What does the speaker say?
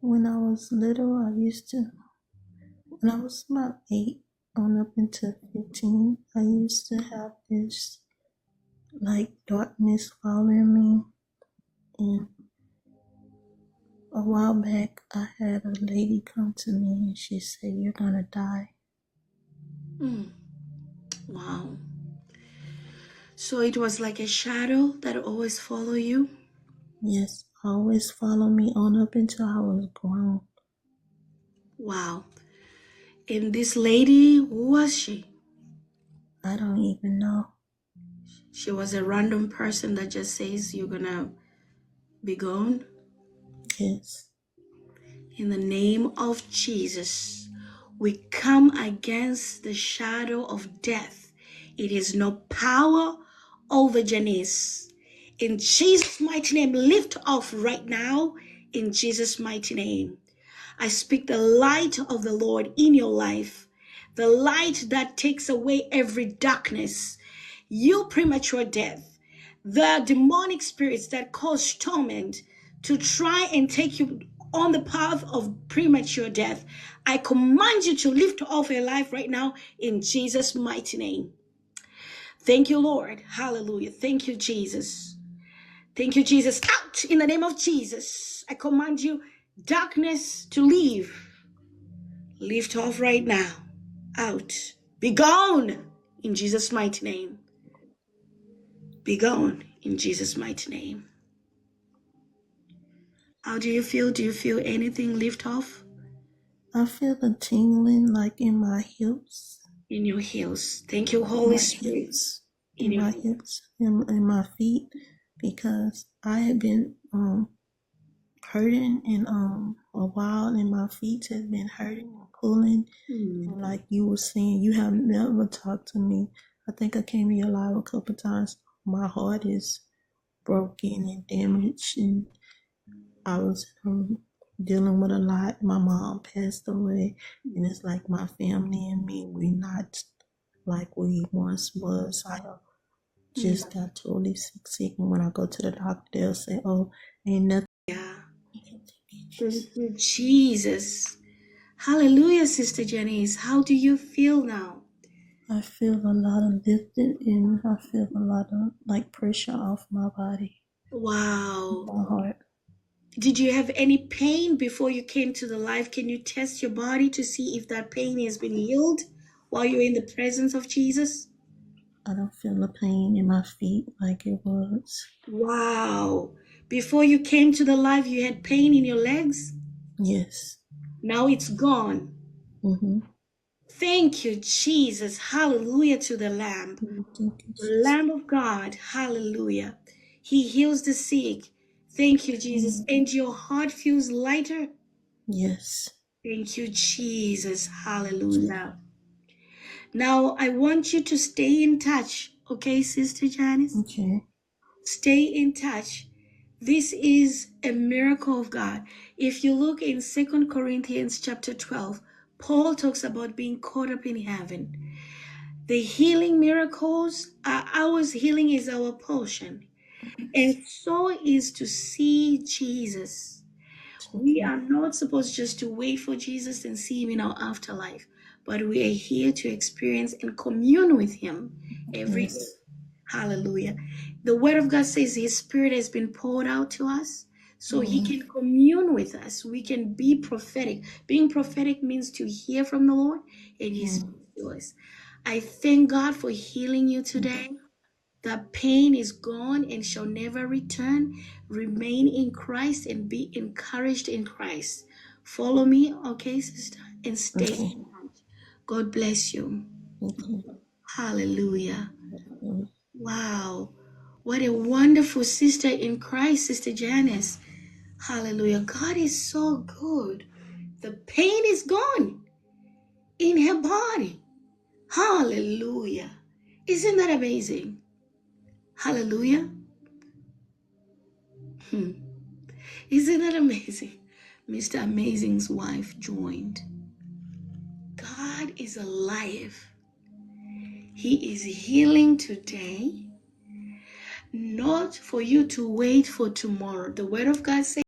When I was little, when I was about 8 on up into 15, I used to have this like darkness following me. And a while back, I had a lady come to me and she said, "You're gonna die." Wow. So it was like a shadow that always followed you? Yes, always follow me on up until I was grown. Wow. And this lady, who was she? I don't even know. She was a random person that just says you're gonna be gone? Yes. In the name of Jesus, we come against the shadow of death. It is no power over Janice. In Jesus' mighty name, lift off right now. In Jesus' mighty name, I speak the light of the Lord in your life, the light that takes away every darkness. You premature death, the demonic spirits that cause torment to try and take you on the path of premature death, I command you to lift off your life right now in Jesus' mighty name. Thank you, Lord. Hallelujah. Thank you, Jesus. Thank you, Jesus. Out in the name of Jesus. I command you, darkness, to leave. Lift off right now. Out. Be gone in Jesus' mighty name. Be gone in Jesus' mighty name. How do you feel? Do you feel anything lift off? I feel the tingling like in my hips. In your heels. Thank you, Holy Spirit. In my hips, in my feet, because I had been hurting and a while, and my feet had been hurting and pulling. And like you were saying, you have never talked to me. I think I came to your live a couple times. My heart is broken and damaged, and I was dealing with a lot. My mom passed away, and it's like my family and me, we're not like we once was. I just got totally sick. And when I go to the doctor, they'll say, "Oh, ain't nothing." Yeah. Thank you, Jesus. Hallelujah, Sister Janice. How do you feel now? I feel a lot of lifted, and I feel a lot of like pressure off my body, Wow. my heart. Did you have any pain before you came to the life? Can you test your body to see if that pain has been healed while you're in the presence of Jesus? I don't feel the pain in my feet like it was. Wow. Before you came to the life, you had pain in your legs? Yes. Now it's gone. Thank you, Jesus. Hallelujah to the Lamb. Thank you, The Jesus. Lamb of God. Hallelujah. He heals the sick. Thank you, Jesus. And your heart feels lighter? Yes. Thank you, Jesus. Hallelujah. Now, I want you to stay in touch. Okay, Sister Janice? Okay. Stay in touch. This is a miracle of God. If you look in 2 Corinthians chapter 12, Paul talks about being caught up in heaven. The healing miracles, ours healing is our portion. And so is to see Jesus. We are not supposed just to wait for Jesus and see him in our afterlife, but we are here to experience and commune with him every day. Yes. Hallelujah. The word of God says his spirit has been poured out to us so he can commune with us. We can be prophetic. Being prophetic means to hear from the Lord and he speaks to us. I thank God for healing you today. The pain is gone and shall never return. Remain in Christ and be encouraged in Christ. Follow me, okay, sister, and stay in touch. God bless you. Hallelujah. Wow. What a wonderful sister in Christ, Sister Janice. Hallelujah. God is so good. The pain is gone in her body. Hallelujah. Isn't that amazing? Hallelujah. Isn't that amazing? Mr. Amazing's wife joined. God is alive. He is healing today, not for you to wait for tomorrow. The word of God says,